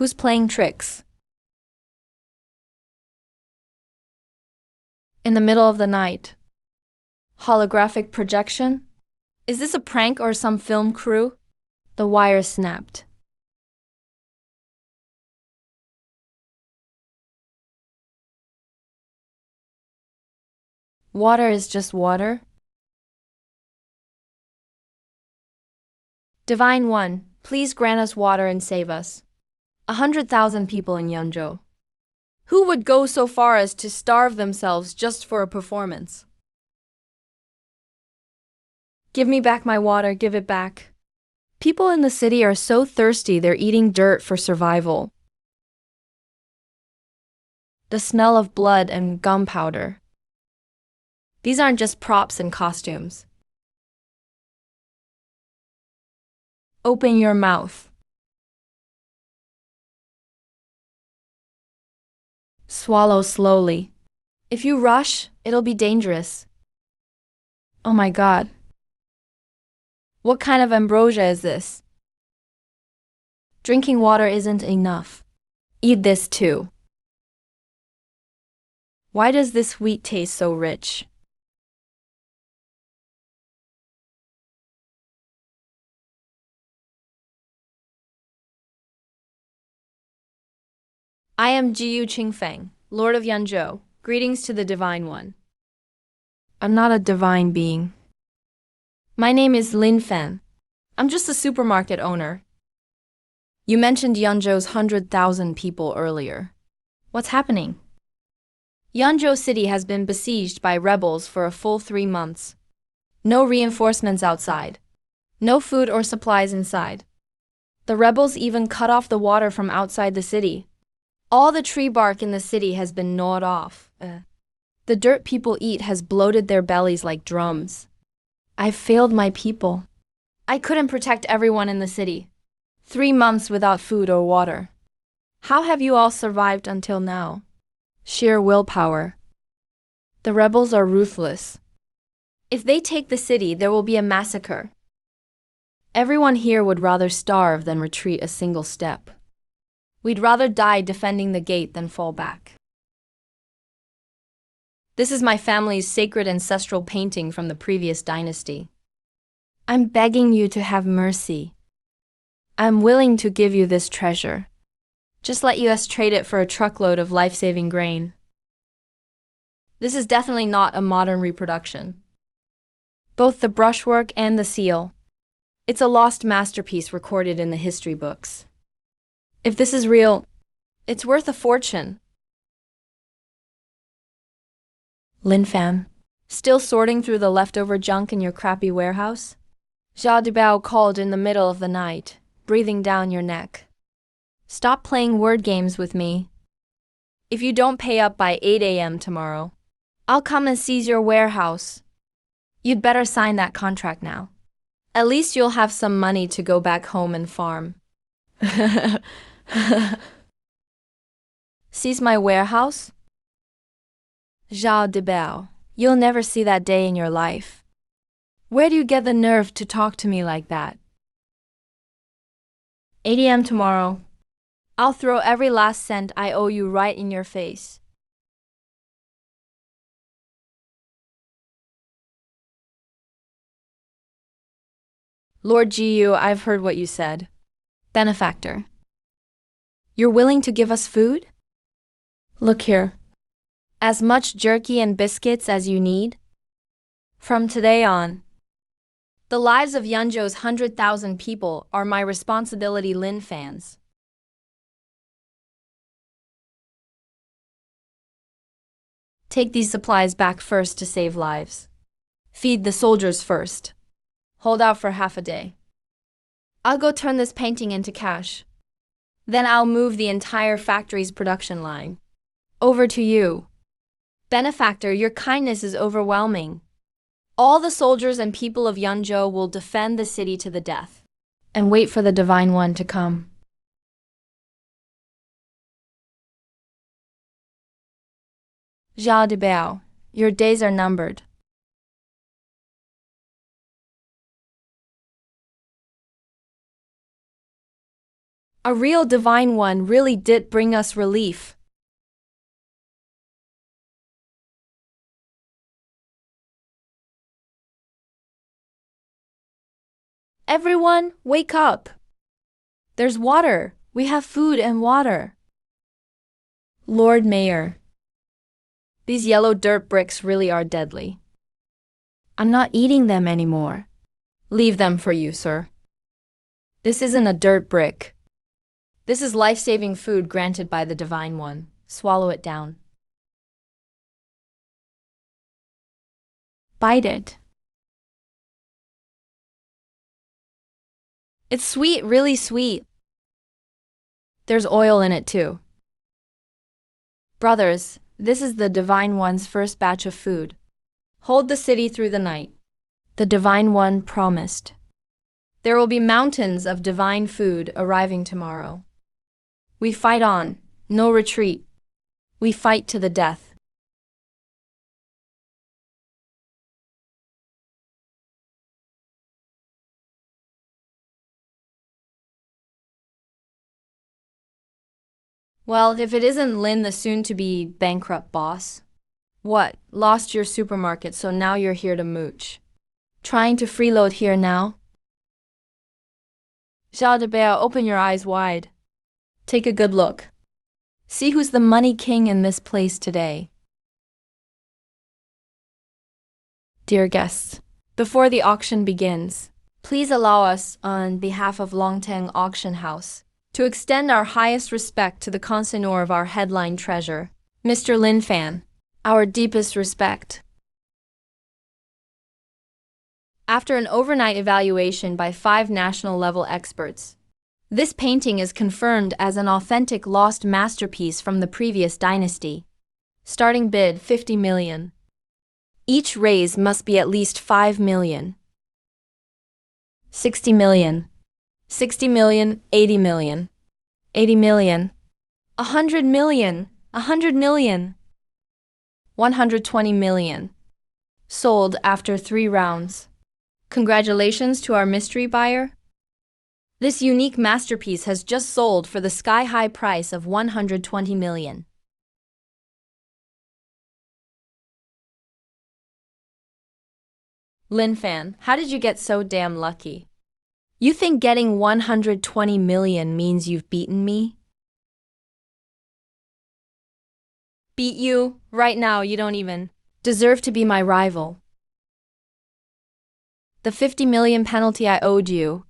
Who's playing tricks? In the middle of the night. Holographic projection? Is this a prank or some film crew? The wire snapped. Water is just water. Divine One, please grant us water and save us. 100,000 people in Yeonjo. Who would go so far as to starve themselves just for a performance? Give me back my water, give it back. People in the city are so thirsty they're eating dirt for survival. The smell of blood and gunpowder. These aren't just props and costumes. Open your mouth. Swallow slowly. If you rush, it'll be dangerous. Oh my God. What kind of ambrosia is this? Drinking water isn't enough. Eat this too. Why does this wheat taste so rich? I am Jiyu Qingfeng, Lord of Yanzhou. Greetings to the Divine One. I'm not a divine being. My name is Lin Fan. I'm just a supermarket owner. You mentioned Yanzhou's 100,000 people earlier. What's happening? Yanzhou City has been besieged by rebels for a full 3 months. No reinforcements outside. No food or supplies inside. The rebels even cut off the water from outside the city. All the tree bark in the city has been gnawed off. The dirt people eat has bloated their bellies like drums. I've failed my people. I couldn't protect everyone in the city. 3 months without food or water. How have you all survived until now? Sheer willpower. The rebels are ruthless. If they take the city, there will be a massacre. Everyone here would rather starve than retreat a single step. We'd rather die defending the gate than fall back. This is my family's sacred ancestral painting from the previous dynasty. I'm begging you to have mercy. I'm willing to give you this treasure. Just let us trade it for a truckload of life-saving grain. This is definitely not a modern reproduction. Both the brushwork and the seal. It's a lost masterpiece recorded in the history books. If this is real, it's worth a fortune. Lin Fan, still sorting through the leftover junk in your crappy warehouse? Jia Dibao called in the middle of the night, breathing down your neck. Stop playing word games with me. If you don't pay up by 8 a.m. tomorrow, I'll come and seize your warehouse. You'd better sign that contract now. At least you'll have some money to go back home and farm. Seize my warehouse? Zhao Dibao, you'll never see that day in your life. Where do you get the nerve to talk to me like that? 8 a.m. tomorrow. I'll throw every last cent I owe you right in your face. Lord Jiyu, I've heard what you said. Benefactor. You're willing to give us food? Look here. As much jerky and biscuits as you need? From today on. The lives of Yeonjou's 100,000 people are my responsibility, Lin Fans. Take these supplies back first to save lives. Feed the soldiers first. Hold out for half a day. I'll go turn this painting into cash. Then I'll move the entire factory's production line. Over to you. Benefactor, your kindness is overwhelming. All the soldiers and people of Yeonjou will defend the city to the death. And wait for the Divine One to come. Zhao Dibao, your days are numbered. A real divine one really did bring us relief. Everyone, wake up! There's water. We have food and water. Lord Mayor. These yellow dirt bricks really are deadly. I'm not eating them anymore. Leave them for you, sir. This isn't a dirt brick. This is life-saving food granted by the Divine One. Swallow it down. Bite it. It's sweet, really sweet. There's oil in it too. Brothers, this is the Divine One's first batch of food. Hold the city through the night. The Divine One promised. There will be mountains of divine food arriving tomorrow. We fight on, no retreat. We fight to the death. Well, if it isn't Lin, the soon-to-be bankrupt boss. What, lost your supermarket, so now you're here to mooch? Trying to freeload here now? Xiao de Bear, open your eyes wide. Take a good look. See who's the money king in this place today. Dear guests, before the auction begins, please allow us, on behalf of Longteng Auction House, to extend our highest respect to the consignor of our headline treasure, Mr. Lin Fan. Our deepest respect. After an overnight evaluation by 5 national-level experts, this painting is confirmed as an authentic lost masterpiece from the previous dynasty. Starting bid 50 million. Each raise must be at least 5 million. 60 million. 60 million, 80 million. 80 million. 100 million. 100 million. 120 million. Sold after 3 rounds. Congratulations to our mystery buyer. This unique masterpiece has just sold for the sky-high price of 120 million. Lin Fan, how did you get so damn lucky? You think getting 120 million means you've beaten me? Beat you? Right now, you don't even deserve to be my rival. The 50 million penalty I owed you,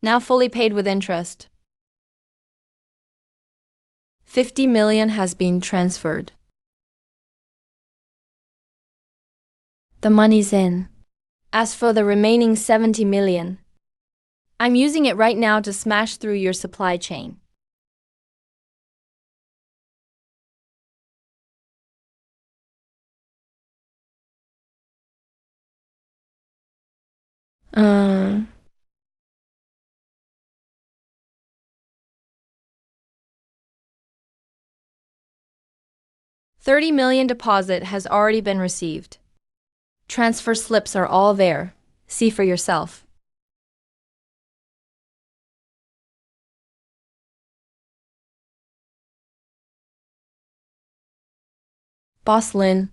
now fully paid with interest. 50 million has been transferred. The money's in. As for the remaining 70 million, I'm using it right now to smash through your supply chain. Um... 30 million deposit has already been received. Transfer slips are all there. See for yourself. Boss Lin,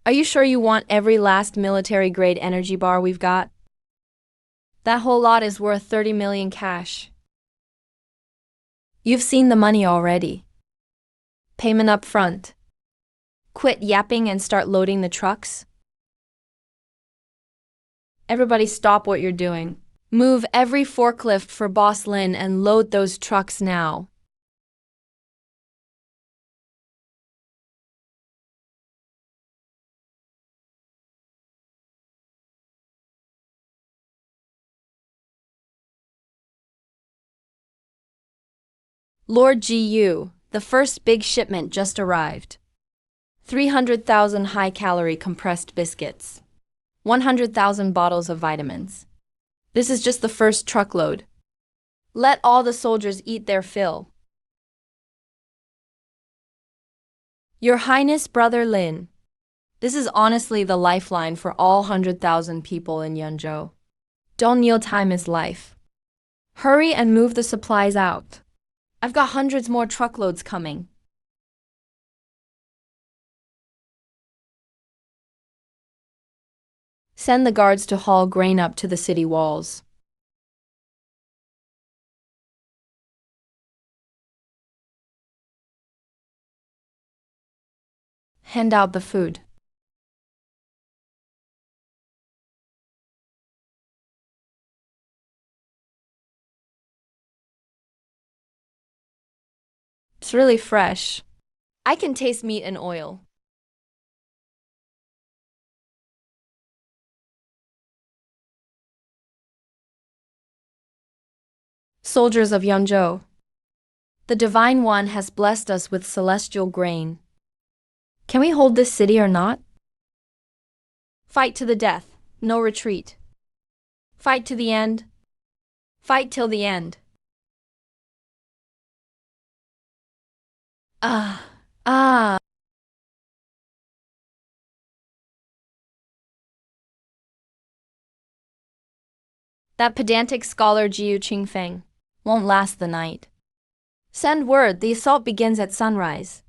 are you sure you want every last military-grade energy bar we've got? That whole lot is worth 30 million cash. You've seen the money already. Payment up front. Quit yapping and start loading the trucks. Everybody stop what you're doing. Move every forklift for Boss Lin and load those trucks now. Lord GU, the first big shipment just arrived. 300,000 high-calorie compressed biscuits. 100,000 bottles of vitamins. This is just the first truckload. Let all the soldiers eat their fill. Your Highness, Brother Lin. This is honestly the lifeline for all 100,000 people in Yunzhou. Don't kneel, time is life. Hurry and move the supplies out. I've got hundreds more truckloads coming. Send the guards to haul grain up to the city walls. Hand out the food. It's really fresh. I can taste meat and oil. Soldiers of Yanzhou, the Divine One has blessed us with celestial grain. Can we hold this city or not? Fight to the death, no retreat. Fight to the end. Fight till the end. Ah, ah. That pedantic scholar Jiu Qingfeng won't last the night. Send word, the assault begins at sunrise.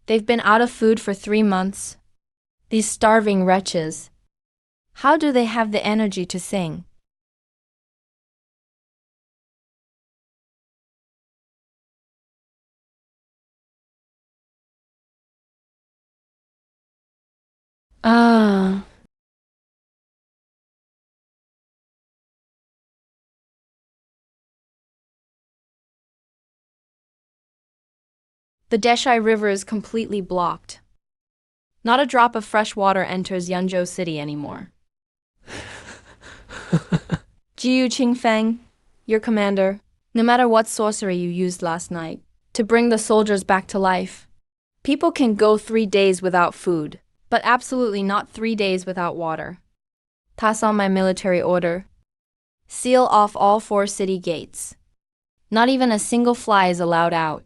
They've been out of food for 3 months. These starving wretches. How do they have the energy to sing? Ah. The Deshai River is completely blocked. Not a drop of fresh water enters Yanzhou City anymore. Jiu Qingfeng, your commander, no matter what sorcery you used last night to bring the soldiers back to life, people can go 3 days without food, but absolutely not 3 days without water. Pass on my military order. Seal off all 4 city gates. Not even a single fly is allowed out.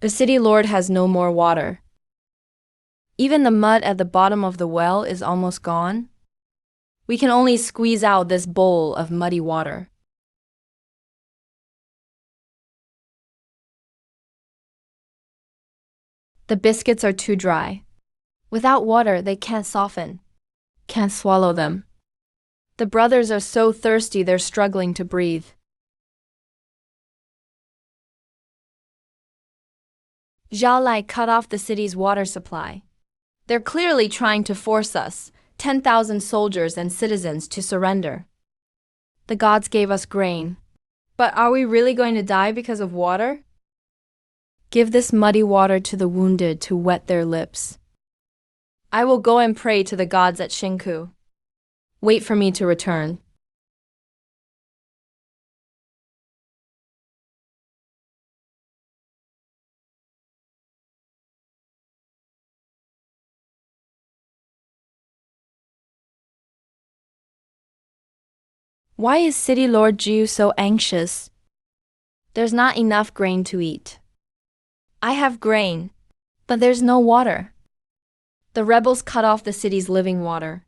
The city lord has no more water. Even the mud at the bottom of the well is almost gone. We can only squeeze out this bowl of muddy water. The biscuits are too dry. Without water, they can't soften. Can't swallow them. The brothers are so thirsty they're struggling to breathe. Zhao Lai cut off the city's water supply. They're clearly trying to force us, 10,000 soldiers and citizens, to surrender. The gods gave us grain. But are we really going to die because of water? Give this muddy water to the wounded to wet their lips. I will go and pray to the gods at Xingkou. Wait for me to return. Why is City Lord Jiu so anxious? There's not enough grain to eat. I have grain, but there's no water. The rebels cut off the city's living water.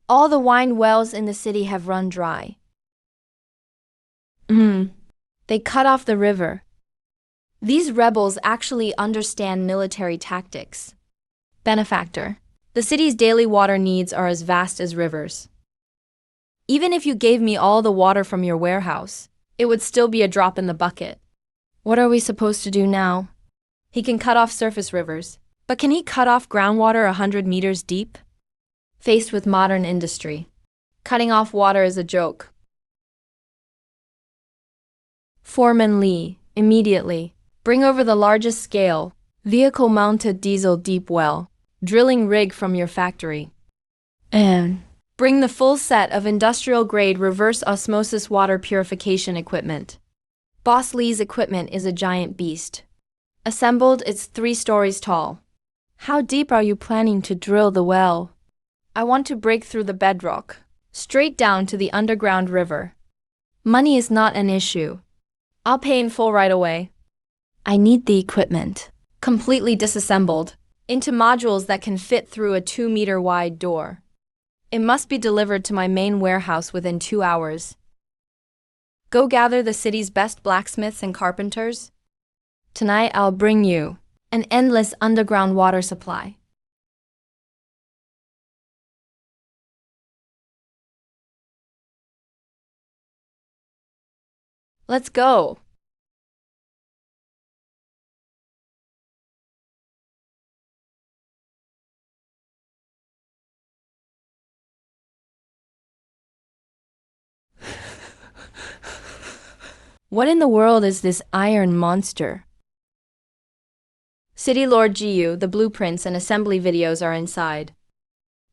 All the wine wells in the city have run dry. They cut off the river. These rebels actually understand military tactics. Benefactor, the city's daily water needs are as vast as rivers. Even if you gave me all the water from your warehouse, it would still be a drop in the bucket. What are we supposed to do now? He can cut off surface rivers, but can he cut off groundwater 100 meters deep? Faced with modern industry, cutting off water is a joke. Foreman Lee, immediately, bring over the largest scale, vehicle-mounted diesel deep well, drilling rig from your factory. And bring the full set of industrial-grade reverse osmosis water purification equipment. Boss Lee's equipment is a giant beast. Assembled, it's 3 stories tall. How deep are you planning to drill the well? I want to break through the bedrock, straight down to the underground river. Money is not an issue. I'll pay in full right away. I need the equipment, completely disassembled, into modules that can fit through a 2-meter wide door. It must be delivered to my main warehouse within 2 hours. Go gather the city's best blacksmiths and carpenters. Tonight I'll bring you an endless underground water supply. Let's go. What in the world is this iron monster? City Lord Jiyu, the blueprints and assembly videos are inside.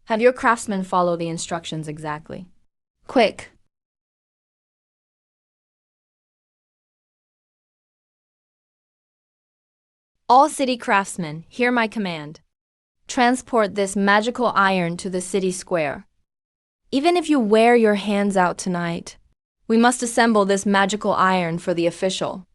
Have your craftsmen follow the instructions exactly. Quick. All city craftsmen, hear my command. Transport this magical iron to the city square. Even if you wear your hands out tonight, we must assemble this magical iron for the official.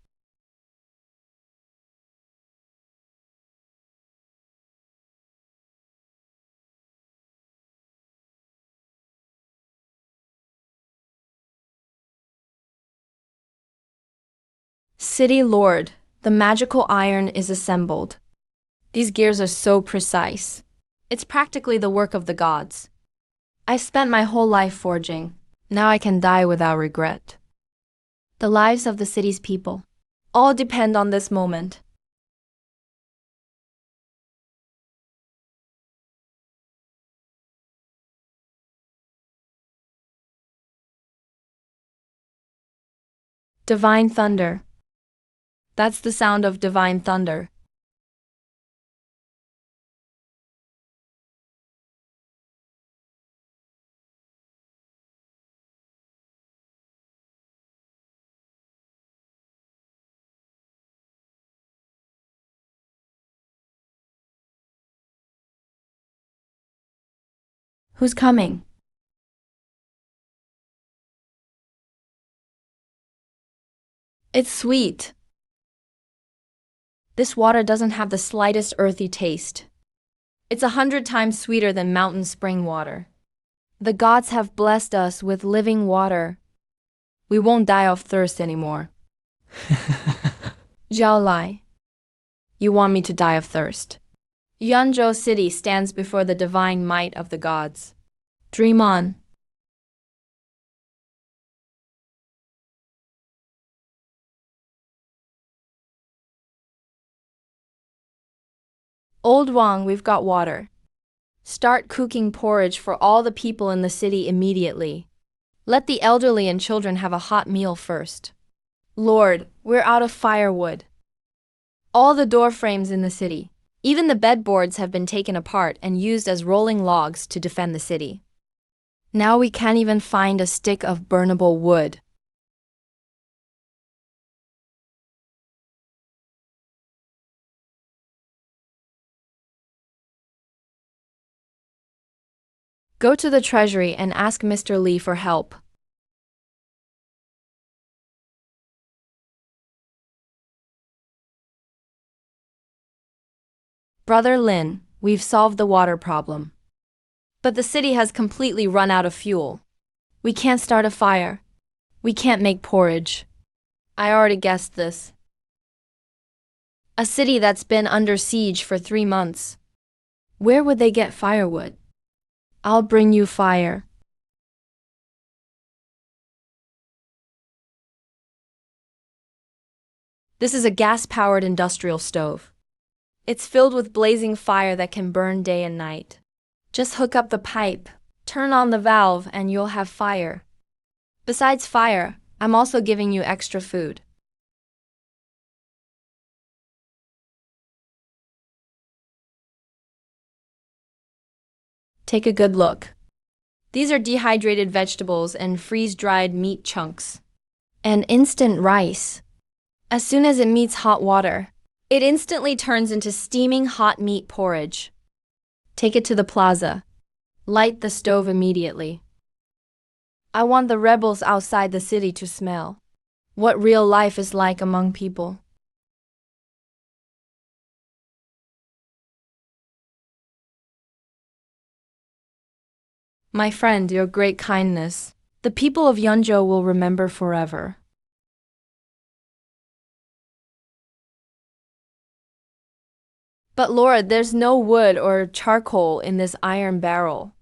City Lord, the magical iron is assembled. These gears are so precise. It's practically the work of the gods. I spent my whole life forging. Now I can die without regret. The lives of the city's people all depend on this moment. Divine thunder. That's the sound of divine thunder. Who's coming? It's sweet. This water doesn't have the slightest earthy taste. It's 100 times sweeter than mountain spring water. The gods have blessed us with living water. We won't die of thirst anymore. Zhao Lai, you want me to die of thirst? Yanzhou City stands before the divine might of the gods. Dream on. Old Wang, we've got water. Start cooking porridge for all the people in the city immediately. Let the elderly and children have a hot meal first. Lord, we're out of firewood. All the door frames in the city, even the bedboards have been taken apart and used as rolling logs to defend the city. Now we can't even find a stick of burnable wood. Go to the treasury and ask Mr. Li for help. Brother Lin, we've solved the water problem. But the city has completely run out of fuel. We can't start a fire. We can't make porridge. I already guessed this. A city that's been under siege for 3 months. Where would they get firewood? I'll bring you fire. This is a gas-powered industrial stove. It's filled with blazing fire that can burn day and night. Just hook up the pipe, turn on the valve, and you'll have fire. Besides fire, I'm also giving you extra food. Take a good look. These are dehydrated vegetables and freeze-dried meat chunks. And instant rice. As soon as it meets hot water, it instantly turns into steaming hot meat porridge. Take it to the plaza. Light the stove immediately. I want the rebels outside the city to smell what real life is like among people. My friend, your great kindness, the people of Yunzhou will remember forever. But Lord, there's no wood or charcoal in this iron barrel.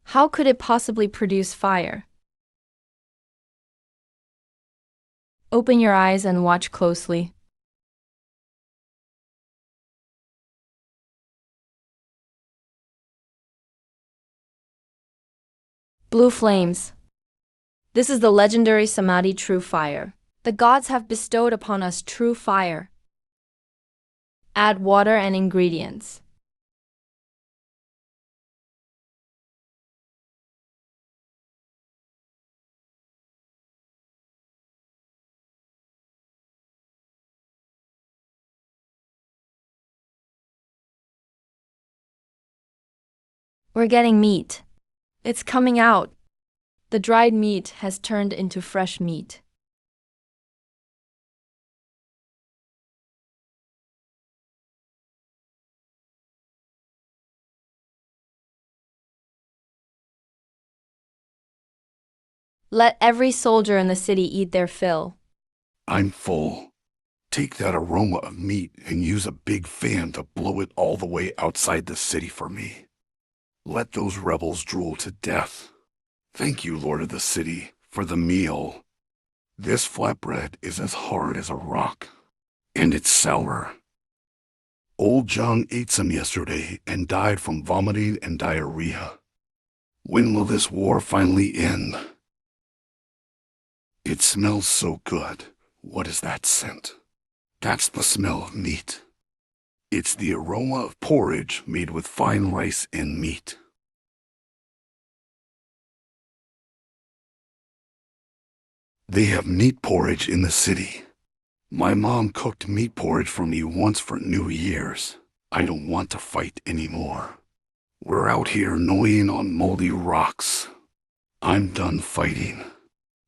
How could it possibly produce fire? Open your eyes and watch closely. Blue flames. This is the legendary Samadhi true fire. The gods have bestowed upon us true fire. Add water and ingredients. We're getting meat. It's coming out. The dried meat has turned into fresh meat. Let every soldier in the city eat their fill. I'm full. Take that aroma of meat and use a big fan to blow it all the way outside the city for me. Let those rebels drool to death. Thank you, Lord of the City, for the meal. This flatbread is as hard as a rock, and it's sour. Old Zhang ate some yesterday and died from vomiting and diarrhea. When will this war finally end? It smells so good. What is that scent? That's the smell of meat. It's the aroma of porridge made with fine rice and meat. They have meat porridge in the city. My mom cooked meat porridge for me once for New Year's. I don't want to fight anymore. We're out here gnawing on moldy rocks. I'm done fighting.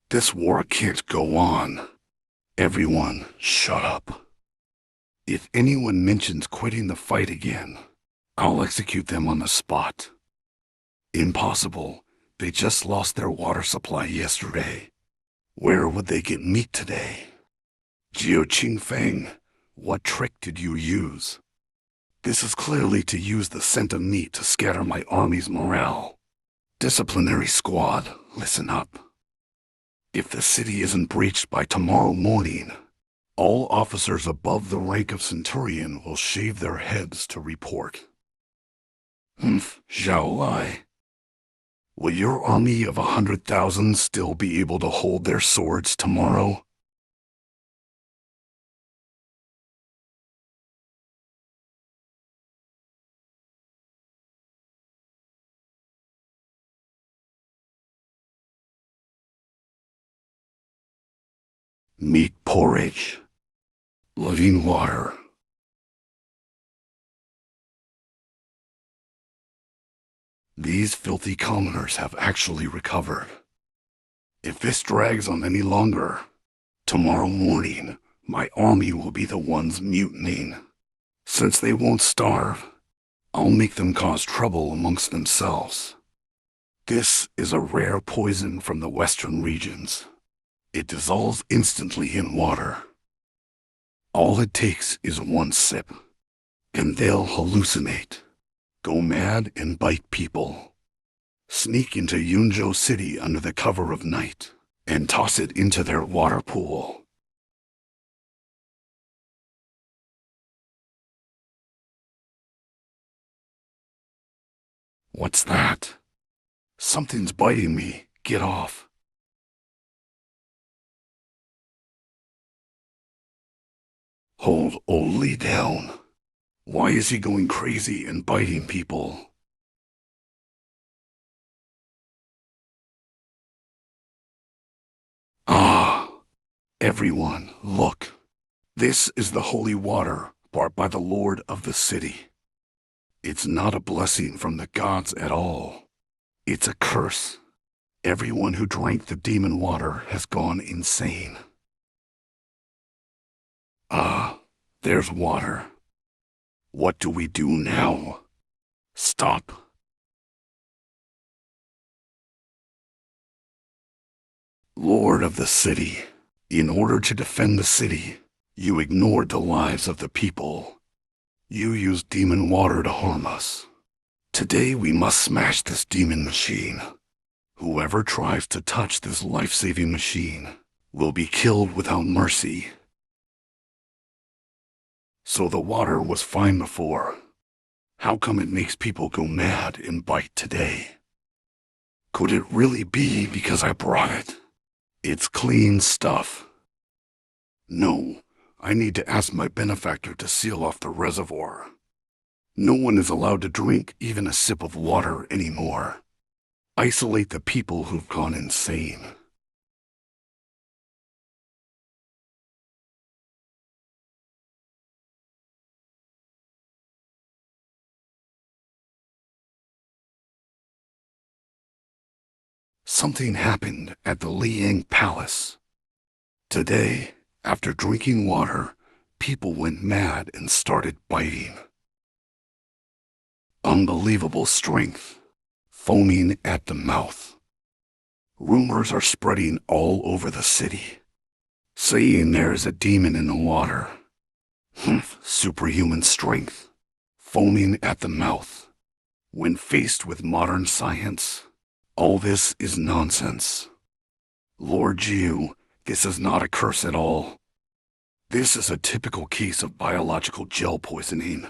This war can't go on. Everyone, shut up. If anyone mentions quitting the fight again, I'll execute them on the spot. Impossible. They just lost their water supply yesterday. Where would they get meat today? Jiao Qingfeng, what trick did you use? This is clearly to use the scent of meat to scatter my army's morale. Disciplinary squad, listen up. If the city isn't breached by tomorrow morning, all officers above the rank of centurion will shave their heads to report. Zhao Lai. Will your army of 100,000 still be able to hold their swords tomorrow? Meat porridge. Living water. These filthy commoners have actually recovered. If this drags on any longer, tomorrow morning, my army will be the ones mutinying. Since they won't starve, I'll make them cause trouble amongst themselves. This is a rare poison from the western regions. It dissolves instantly in water. All it takes is one sip, and they'll hallucinate, go mad and bite people. Sneak into Yunzhou City under the cover of night, and toss it into their water pool. What's that? Something's biting me. Get off. Hold Oli down. Why is he going crazy and biting people? Ah! Everyone, look. This is the holy water brought by the Lord of the City. It's not a blessing from the gods at all. It's a curse. Everyone who drank the demon water has gone insane. Ah, there's water. What do we do now? Stop. Lord of the city, in order to defend the city, you ignored the lives of the people. You used demon water to harm us. Today we must smash this demon machine. Whoever tries to touch this life-saving machine will be killed without mercy. So the water was fine before. How come it makes people go mad and bite today? Could it really be because I brought it? It's clean stuff. No, I need to ask my benefactor to seal off the reservoir. No one is allowed to drink even a sip of water anymore. Isolate the people who've gone insane. Something happened at the Liang Palace. Today, after drinking water, people went mad and started biting. Unbelievable strength, foaming at the mouth. Rumors are spreading all over the city, saying there is a demon in the water. Superhuman strength, foaming at the mouth. When faced with modern science, all this is nonsense. Lord Jiu, this is not a curse at all. This is a typical case of biological gel poisoning.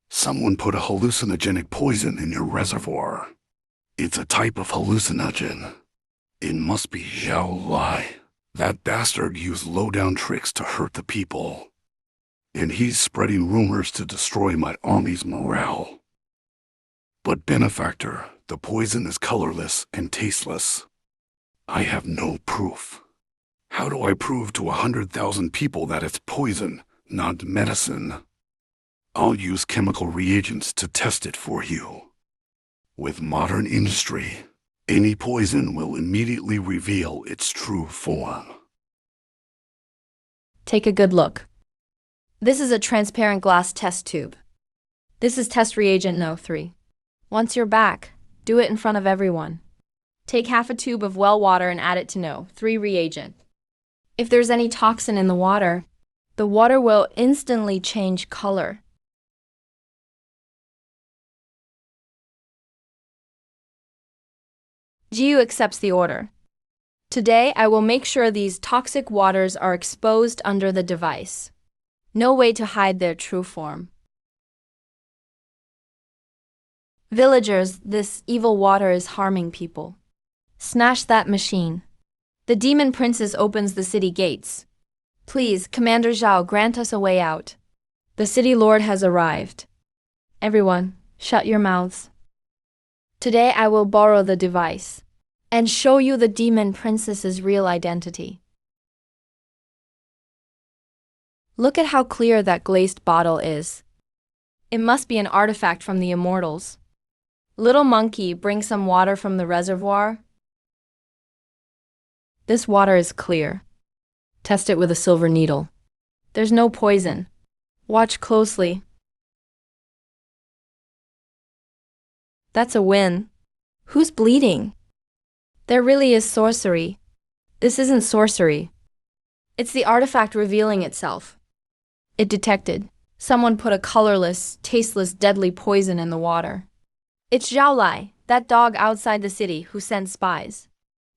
Someone put a hallucinogenic poison in your reservoir. It's a type of hallucinogen. It must be Zhao Lai. That bastard used low-down tricks to hurt the people. And he's spreading rumors to destroy my army's morale. But benefactor, the poison is colorless and tasteless. I have no proof. How do I prove to 100,000 people that it's poison, not medicine? I'll use chemical reagents to test it for you. With modern industry, any poison will immediately reveal its true form. Take a good look. This is a transparent glass test tube. This is test reagent No. 3. Once you're back, do it in front of everyone. Take half a tube of well water and add it to No. 3 reagent. If there's any toxin in the water will instantly change color. Jiu accepts the order. Today, I will make sure these toxic waters are exposed under the device. No way to hide their true form. Villagers, this evil water is harming people. Smash that machine. The demon princess opens the city gates. Please, Commander Zhao, grant us a way out. The city lord has arrived. Everyone, shut your mouths. Today I will borrow the device and show you the demon princess's real identity. Look at how clear that glazed bottle is. It must be an artifact from the immortals. Little monkey, bring some water from the reservoir. This water is clear. Test it with a silver needle. There's no poison. Watch closely. That's a win. Who's bleeding? There really is sorcery. This isn't sorcery. It's the artifact revealing itself. It detected. Someone put a colorless, tasteless, deadly poison in the water. It's Zhao Lai, that dog outside the city who sent spies.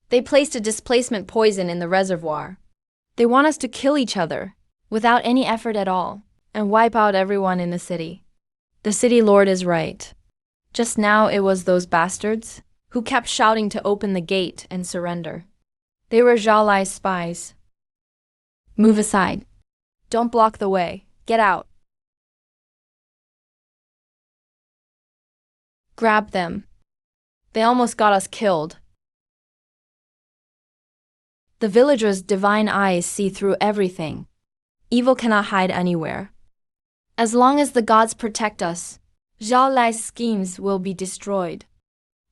They placed a displacement poison in the reservoir. They want us to kill each other, without any effort at all, and wipe out everyone in the city. The city lord is right. Just now it was those bastards who kept shouting to open the gate and surrender. They were Zhao Lai's spies. Move aside. Don't block the way. Get out. Grab them. They almost got us killed. The villagers' divine eyes see through everything. Evil cannot hide anywhere. As long as the gods protect us, Zhao Lai's schemes will be destroyed.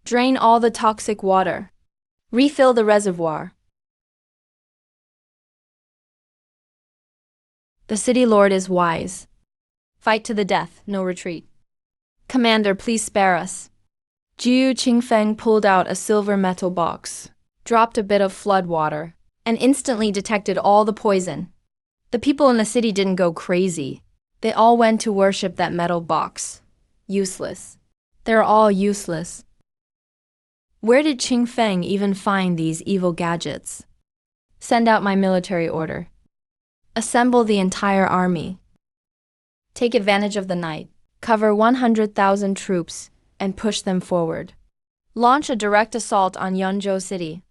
Drain all the toxic water. Refill the reservoir. The city lord is wise. Fight to the death, no retreat. Commander, please spare us. Jiu Qingfeng pulled out a silver metal box, dropped a bit of flood water, and instantly detected all the poison. The people in the city didn't go crazy. They all went to worship that metal box. Useless. They're all useless. Where did Qingfeng even find these evil gadgets? Send out my military order. Assemble the entire army. Take advantage of the night. Cover 100,000 troops and push them forward. Launch a direct assault on Yunzhou City.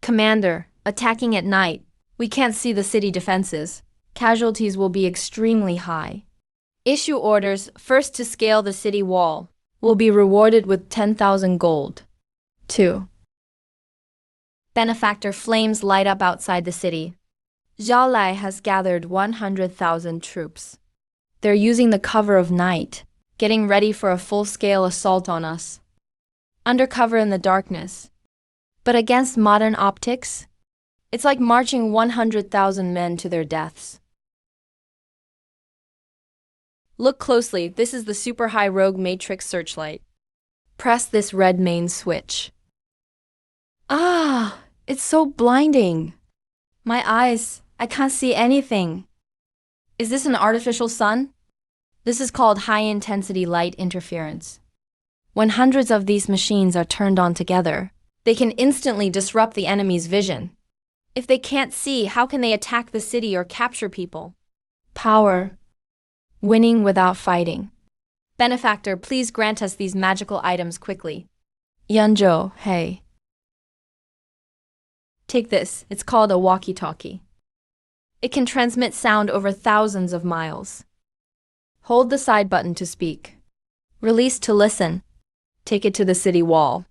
Commander, attacking at night. We can't see the city defenses. Casualties will be extremely high. Issue orders first to scale the city wall. Will be rewarded with 10,000 gold. 2. Benefactor flames light up outside the city. Zhao Lai has gathered 100,000 troops. They're using the cover of night, getting ready for a full-scale assault on us. Undercover in the darkness. But against modern optics, it's like marching 100,000 men to their deaths. Look closely, this is the super high rogue matrix searchlight. Press this red main switch. Ah, it's so blinding. My eyes, I can't see anything. Is this an artificial sun? This is called high-intensity light interference. When hundreds of these machines are turned on together, they can instantly disrupt the enemy's vision. If they can't see, how can they attack the city or capture people? Power. Winning without fighting. Benefactor, please grant us these magical items quickly. Yunzhou, hey. Take this, it's called a walkie-talkie. It can transmit sound over thousands of miles. Hold the side button to speak. Release to listen. Take it to the city wall.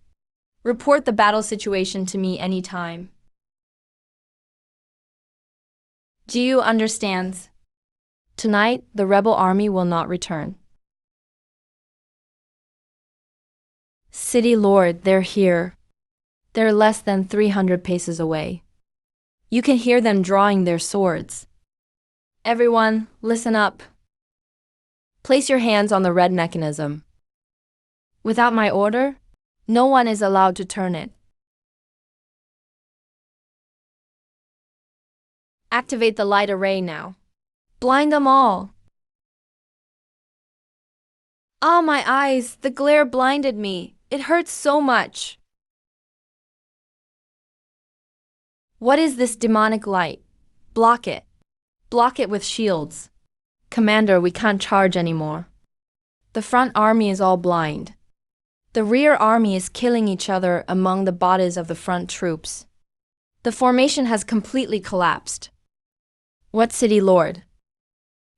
Report the battle situation to me anytime. Jiu understands. Tonight, the rebel army will not return. City Lord, they're here. They're less than 300 paces away. You can hear them drawing their swords. Everyone, listen up. Place your hands on the red mechanism. Without my order, no one is allowed to turn it. Activate the light array now. Blind them all. Ah, my eyes, the glare blinded me. It hurts so much. What is this demonic light? Block it. Block it with shields. Commander, we can't charge anymore. The front army is all blind. The rear army is killing each other among the bodies of the front troops. The formation has completely collapsed. What city lord?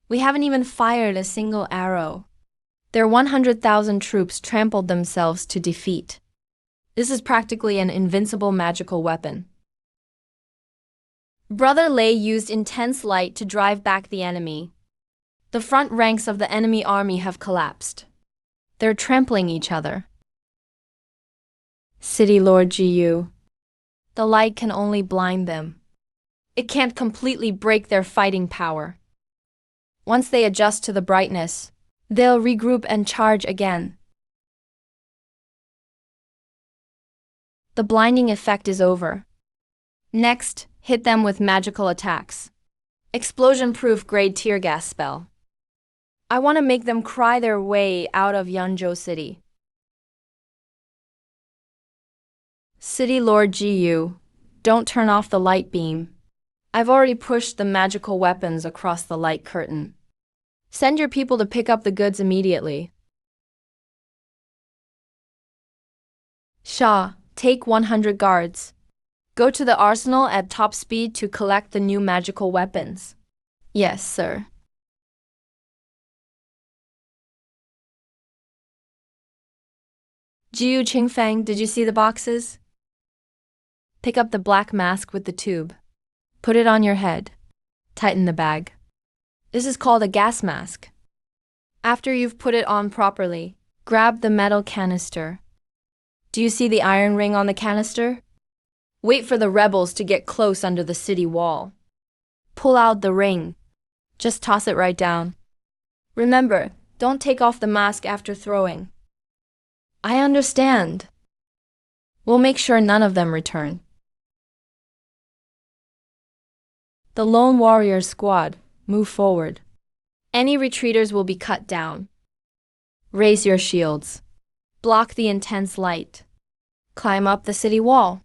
We haven't even fired a single arrow. Their 100,000 troops trampled themselves to defeat. This is practically an invincible magical weapon. Brother Lei used intense light to drive back the enemy. The front ranks of the enemy army have collapsed. They're trampling each other. City Lord Jiu. The light can only blind them. It can't completely break their fighting power. Once they adjust to the brightness, they'll regroup and charge again. The blinding effect is over. Next, hit them with magical attacks. Explosion-proof grade tear gas spell. I want to make them cry their way out of Yunzhou City. City Lord Jiu, don't turn off the light beam. I've already pushed the magical weapons across the light curtain. Send your people to pick up the goods immediately. Shah, take 100 guards. Go to the arsenal at top speed to collect the new magical weapons. Yes, sir. Jiu Qingfeng, did you see the boxes? Pick up the black mask with the tube. Put it on your head. Tighten the bag. This is called a gas mask. After you've put it on properly, grab the metal canister. Do you see the iron ring on the canister? Wait for the rebels to get close under the city wall. Pull out the ring. Just toss it right down. Remember, don't take off the mask after throwing. I understand. We'll make sure none of them return. The Lone Warrior Squad, move forward. Any retreaters will be cut down. Raise your shields. Block the intense light. Climb up the city wall.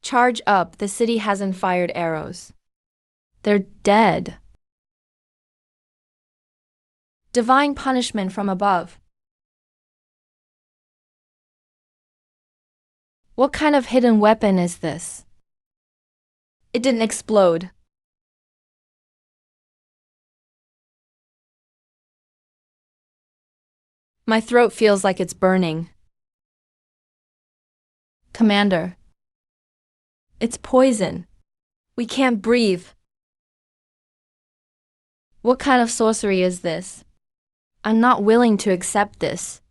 Charge up, the city hasn't fired arrows. They're dead. Divine punishment from above. What kind of hidden weapon is this? It didn't explode. My throat feels like it's burning. Commander, it's poison. We can't breathe. What kind of sorcery is this? I'm not willing to accept this.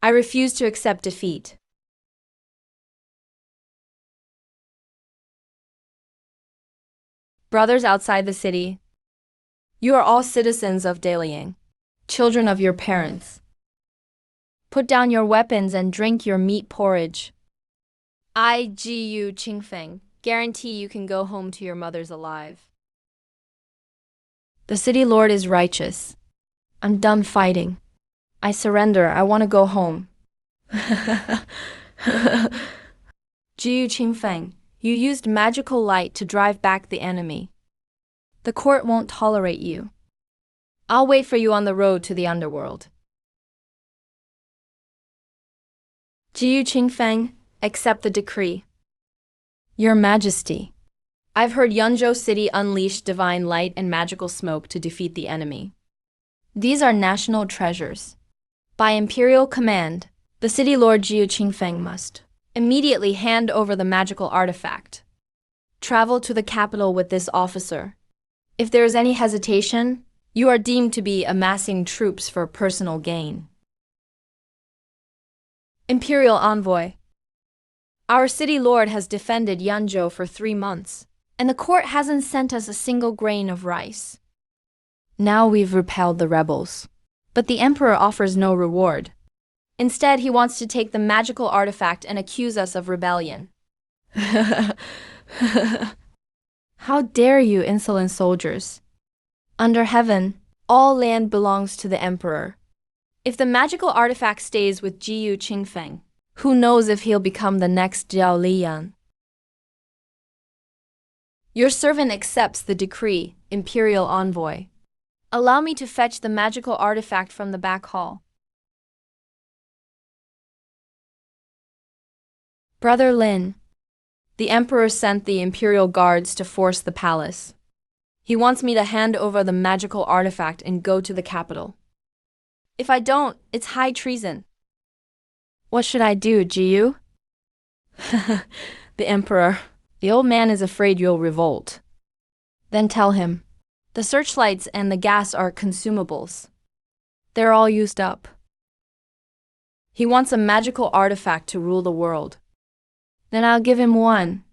I refuse to accept defeat. Brothers outside the city, you are all citizens of Dalian, children of your parents. Put down your weapons and drink your meat porridge. I, Gu Qingfeng, guarantee you can go home to your mothers alive. The city lord is righteous. I'm done fighting. I surrender. I want to go home. Gu Qingfeng, you used magical light to drive back the enemy. The court won't tolerate you. I'll wait for you on the road to the underworld. Gu Qingfeng, accept the decree. Your Majesty, I've heard Yunzhou City unleash divine light and magical smoke to defeat the enemy. These are national treasures. By imperial command, the city lord Gu Qingfeng must immediately hand over the magical artifact. Travel to the capital with this officer. If there is any hesitation, you are deemed to be amassing troops for personal gain. Imperial Envoy, our city lord has defended Yunzhou for 3 months, and the court hasn't sent us a single grain of rice. Now we've repelled the rebels, but the emperor offers no reward. Instead, he wants to take the magical artifact and accuse us of rebellion. How dare you, insolent soldiers! Under heaven, all land belongs to the emperor. If the magical artifact stays with Gu Qingfeng, who knows if he'll become the next Zhao Liyan? Your servant accepts the decree, Imperial Envoy. Allow me to fetch the magical artifact from the back hall. Brother Lin, the emperor sent the imperial guards to force the palace. He wants me to hand over the magical artifact and go to the capital. If I don't, it's high treason. What should I do, Jiyu? The emperor. The old man is afraid you'll revolt. Then tell him, the searchlights and the gas are consumables. They're all used up. He wants a magical artifact to rule the world. Then I'll give him one.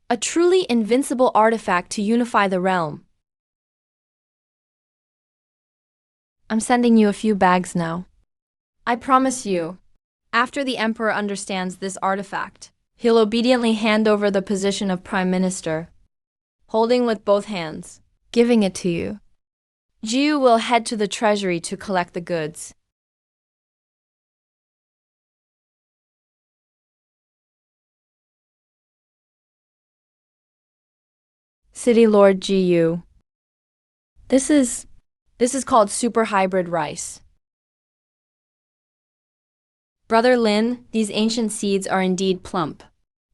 A truly invincible artifact to unify the realm. I'm sending you a few bags now. I promise you, after the emperor understands this artifact, he'll obediently hand over the position of prime minister, holding with both hands, giving it to you. Jiu will head to the treasury to collect the goods. City Lord Jiu. This is called super hybrid rice. Brother Lin, these ancient seeds are indeed plump.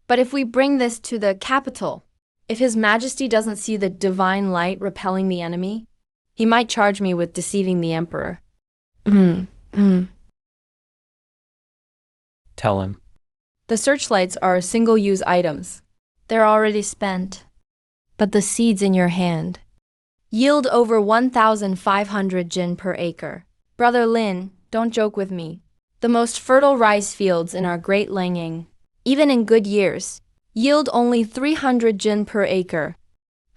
But if we bring this to the capital, if His Majesty doesn't see the divine light repelling the enemy, he might charge me with deceiving the emperor. Tell him. The searchlights are single-use items. They're already spent. But the seeds in your hand yield over 1,500 jin per acre. Brother Lin, don't joke with me. The most fertile rice fields in our Great Langing, even in good years, yield only 300 jin per acre.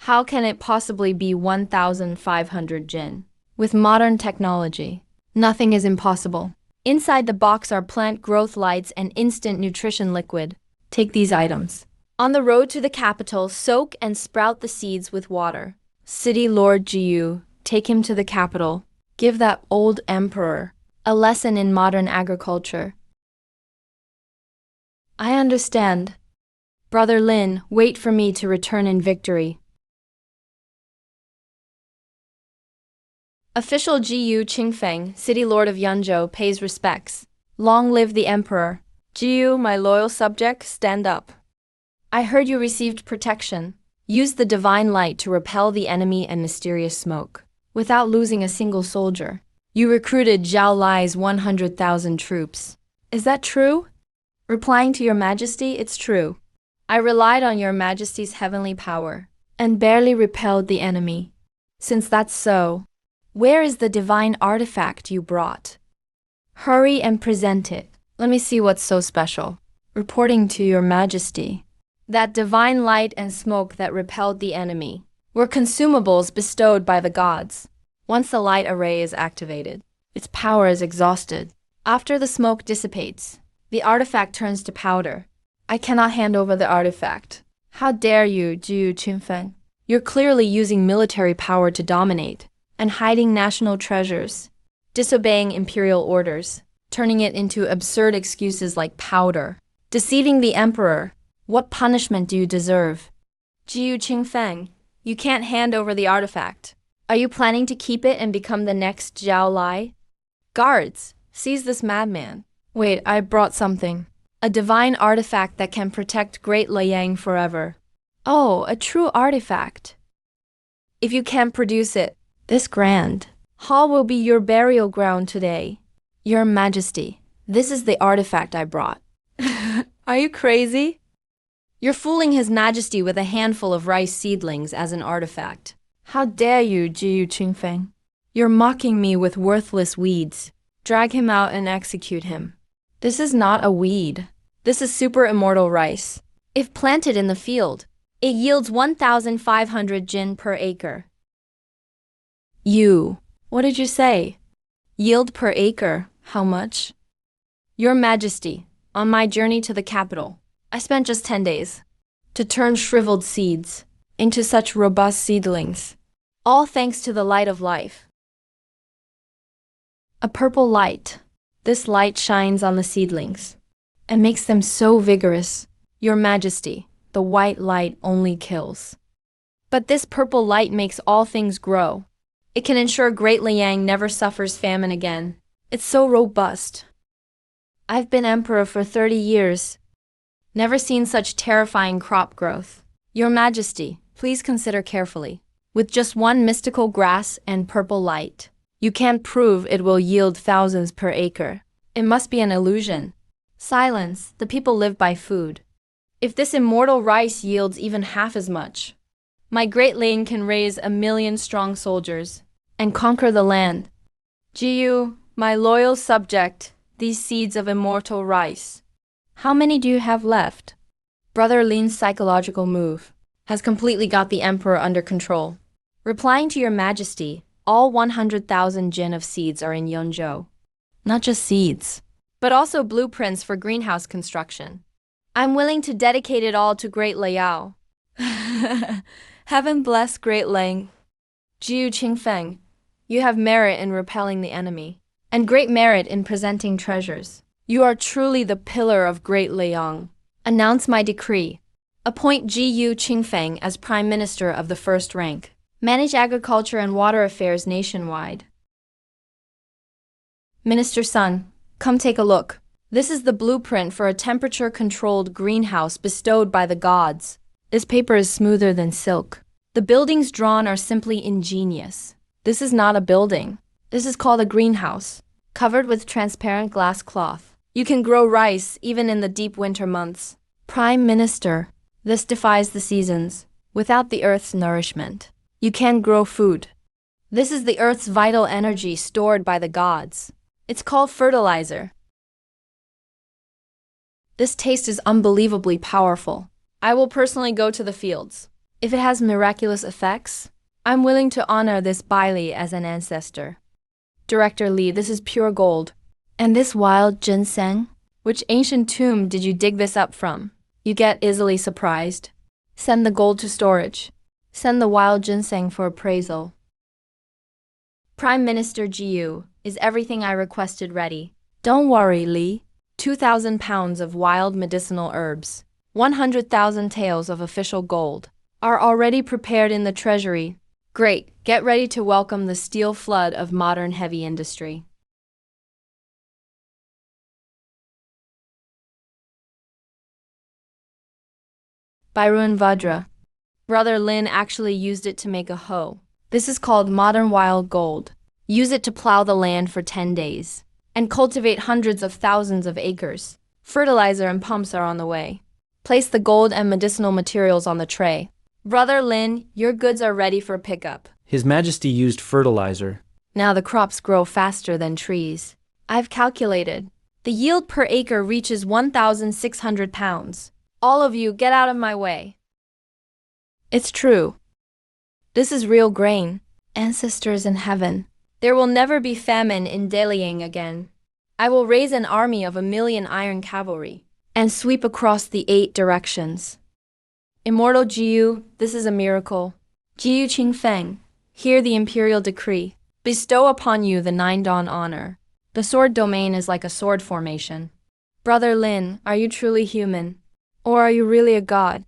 How can it possibly be 1,500 jin? With modern technology, nothing is impossible. Inside the box are plant growth lights and instant nutrition liquid. Take these items. On the road to the capital, soak and sprout the seeds with water. City Lord Jiyu, take him to the capital. Give that old emperor a lesson in modern agriculture. I understand. Brother Lin, wait for me to return in victory. Official Jiyu Qingfeng, City Lord of Yanzhou, pays respects. Long live the Emperor. Jiyu, my loyal subject, stand up. I heard you received protection. Use the divine light to repel the enemy and mysterious smoke. Without losing a single soldier. You recruited Zhao Lai's 100,000 troops. Is that true? Replying to your majesty, it's true. I relied on your majesty's heavenly power and barely repelled the enemy. Since that's so, where is the divine artifact you brought? Hurry and present it. Let me see what's so special. Reporting to your majesty, that divine light and smoke that repelled the enemy were consumables bestowed by the gods. Once the light array is activated, its power is exhausted. After the smoke dissipates, the artifact turns to powder. I cannot hand over the artifact. How dare you, Jiyu Qingfeng? You're clearly using military power to dominate and hiding national treasures, disobeying imperial orders, turning it into absurd excuses like powder, deceiving the emperor. What punishment do you deserve? Jiyu Qingfeng, you can't hand over the artifact. Are you planning to keep it and become the next Zhao Lai? Guards, seize this madman. Wait, I brought something. A divine artifact that can protect Great Liang forever. Oh, a true artifact. If you can't produce it, this grand hall will be your burial ground today. Your Majesty, this is the artifact I brought. Are you crazy? You're fooling His Majesty with a handful of rice seedlings as an artifact. How dare you, Jiyu Qingfeng? You're mocking me with worthless weeds. Drag him out and execute him. This is not a weed. This is super immortal rice. If planted in the field, it yields 1,500 jin per acre. What did you say? Yield per acre, how much? Your Majesty, on my journey to the capital, I spent just 10 days to turn shriveled seeds into such robust seedlings, all thanks to the light of life. A purple light. This light shines on the seedlings and makes them so vigorous. Your Majesty, the white light only kills. But this purple light makes all things grow. It can ensure Great Liang never suffers famine again. It's so robust. I've been emperor for 30 years. Never seen such terrifying crop growth. Your Majesty, please consider carefully. With just one mystical grass and purple light, you can't prove it will yield thousands per acre. It must be an illusion. Silence, the people live by food. If this immortal rice yields even half as much, my Great Liang can raise 1 million strong soldiers and conquer the land. Jiyu, my loyal subject, these seeds of immortal rice. How many do you have left? Brother Lin's psychological move has completely got the emperor under control. Replying to your Majesty, all 100,000 jin of seeds are in Yunzhou. Not just seeds, but also blueprints for greenhouse construction. I'm willing to dedicate it all to Great Liao. Heaven bless Great Liang. Jiyu Qingfeng, you have merit in repelling the enemy, and great merit in presenting treasures. You are truly the pillar of Great Liang. Announce my decree. Appoint Jiyu Qingfeng as Prime Minister of the first rank. Manage agriculture and water affairs nationwide. Minister Sun, come take a look. This is the blueprint for a temperature-controlled greenhouse bestowed by the gods. This paper is smoother than silk. The buildings drawn are simply ingenious. This is not a building. This is called a greenhouse, covered with transparent glass cloth. You can grow rice even in the deep winter months. Prime Minister, this defies the seasons. Without the earth's nourishment, you can't grow food. This is the earth's vital energy stored by the gods. It's called fertilizer. This taste is unbelievably powerful. I will personally go to the fields. If it has miraculous effects, I'm willing to honor this Bailey as an ancestor. Director Lee, this is pure gold. And this wild ginseng? Which ancient tomb did you dig this up from? You get easily surprised. Send the gold to storage. Send the wild ginseng for appraisal. Prime Minister Jiu, is everything I requested ready? Don't worry, Lee. 2,000 pounds of wild medicinal herbs, 100,000 taels of official gold, are already prepared in the treasury. Great, get ready to welcome the steel flood of modern heavy industry. Byron Vajra. Brother Lin actually used it to make a hoe. This is called modern wild gold. Use it to plow the land for 10 days and cultivate hundreds of thousands of acres. Fertilizer and pumps are on the way. Place the gold and medicinal materials on the tray. Brother Lin, your goods are ready for pickup. His Majesty used fertilizer. Now the crops grow faster than trees. I've calculated. The yield per acre reaches 1,600 pounds. All of you, get out of my way. It's true. This is real grain. Ancestors in heaven. There will never be famine in Dalian again. I will raise an army of 1,000,000 iron cavalry and sweep across the 8 directions. Immortal Jiu, this is a miracle. Jiu Qingfeng, hear the imperial decree. Bestow upon you the 9 Dawn honor. The sword domain is like a sword formation. Brother Lin, are you truly human? Or are you really a god?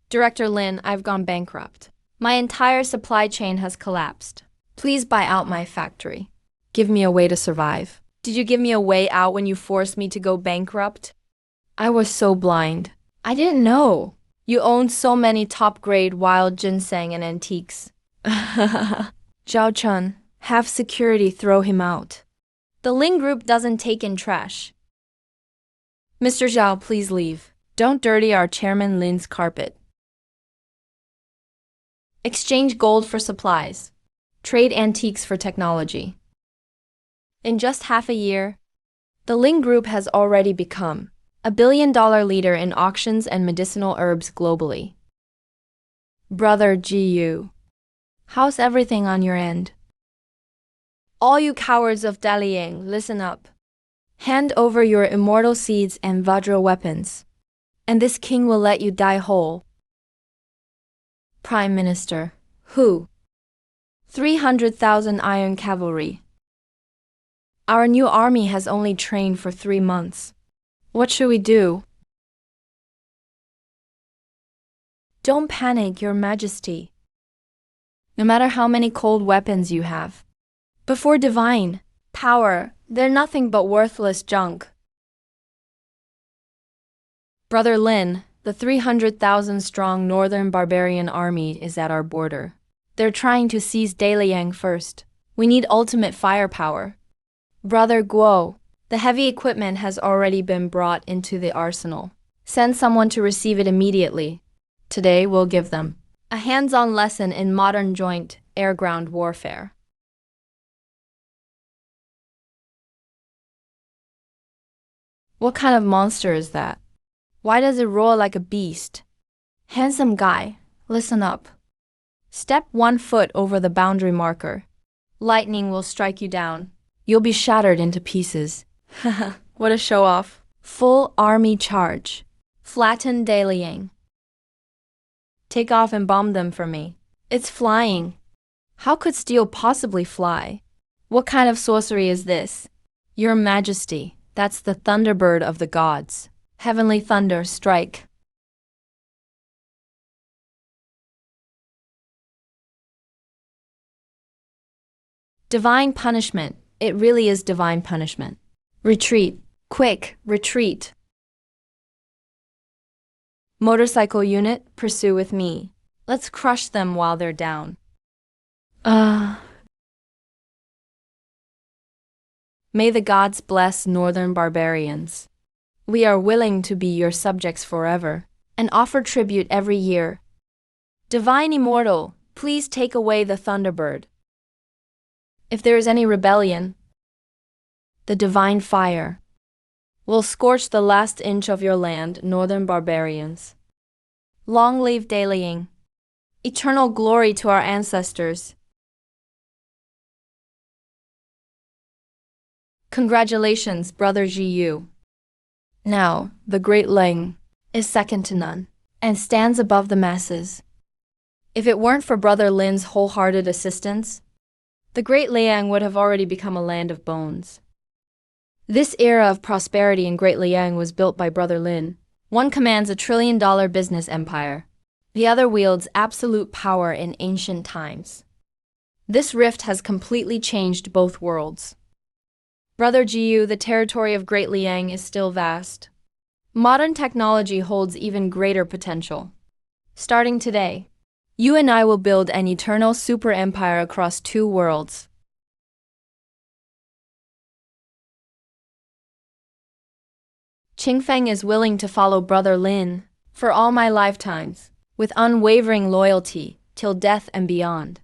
Director Lin, I've gone bankrupt. My entire supply chain has collapsed. Please buy out my factory. Give me a way to survive. Did you give me a way out when you forced me to go bankrupt? I was so blind. I didn't know. You owned so many top-grade wild ginseng and antiques. Zhao Chun, have security throw him out. The Ling Group doesn't take in trash. Mr. Zhao, please leave. Don't dirty our Chairman Lin's carpet. Exchange gold for supplies. Trade antiques for technology. In just half a year, the Ling Group has already become a billion-dollar leader in auctions and medicinal herbs globally. Brother Jiu, how's everything on your end? All you cowards of Dalian, listen up. Hand over your immortal seeds and Vajra weapons, and this king will let you die whole. Prime Minister, who? 300,000 iron cavalry. Our new army has only trained for 3 months. What should we do? Don't panic, Your Majesty. No matter how many cold weapons you have, before divine power, they're nothing but worthless junk. Brother Lin, the 300,000 strong northern barbarian army is at our border. They're trying to seize Dalian first. We need ultimate firepower. Brother Guo, the heavy equipment has already been brought into the arsenal. Send someone to receive it immediately. Today we'll give them a hands-on lesson in modern joint air-ground warfare. What kind of monster is that? Why does it roar like a beast? Handsome guy, listen up. Step 1 foot over the boundary marker. Lightning will strike you down. You'll be shattered into pieces. Haha, what a show-off. Full army charge. Flatten Dalian. Take off and bomb them for me. It's flying. How could steel possibly fly? What kind of sorcery is this? Your Majesty, that's the thunderbird of the gods. Heavenly thunder, strike. Divine punishment. It really is divine punishment. Retreat. Quick, retreat. Motorcycle unit, pursue with me. Let's crush them while they're down. May the gods bless northern barbarians. We are willing to be your subjects forever and offer tribute every year. Divine Immortal, please take away the Thunderbird. If there is any rebellion, The divine fire will scorch the last inch of your land, northern barbarians. Long live Daliang. Eternal glory to our ancestors. Congratulations, Brother Jiyu. Now, the Great Liang is second to none and stands above the masses. If it weren't for Brother Lin's wholehearted assistance, the Great Liang would have already become a land of bones. This era of prosperity in Great Liang was built by Brother Lin. One commands $1 trillion business empire. The other wields absolute power in ancient times. This rift has completely changed both worlds. Brother Jiyu, the territory of Great Liang is still vast. Modern technology holds even greater potential. Starting today, you and I will build an eternal super empire across 2 worlds. Qingfeng is willing to follow Brother Lin for all my lifetimes, with unwavering loyalty, till death and beyond.